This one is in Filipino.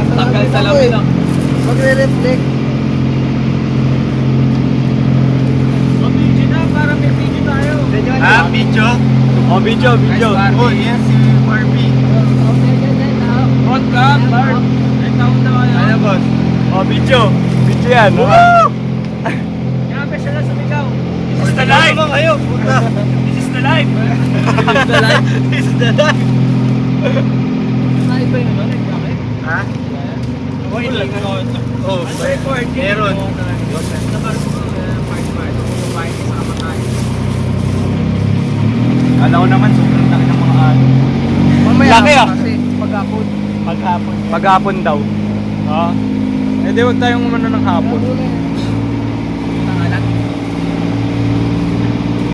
Tagal sa labi lang. Magre-reflect. Video na, para may video tayo. Ah, video? Oh, video. Oh, yan si Barbie. Hot ka, Bart. Ay, taon na kayo. Ano, boss? Oh, video yan. Grabe siya lang sumigaw. This is the life. Kayo, puta. This is the life. This is the life. Ay, ba yun? Nagkakit? Ha? Wait lang. Oh, meron. Kala ko naman, sobrang laki ng mga ano. Mamaya Laki, ah. kasi paghapon. Maghapon daw. Ah. Eh di wag tayong umano ng hapon. Huli.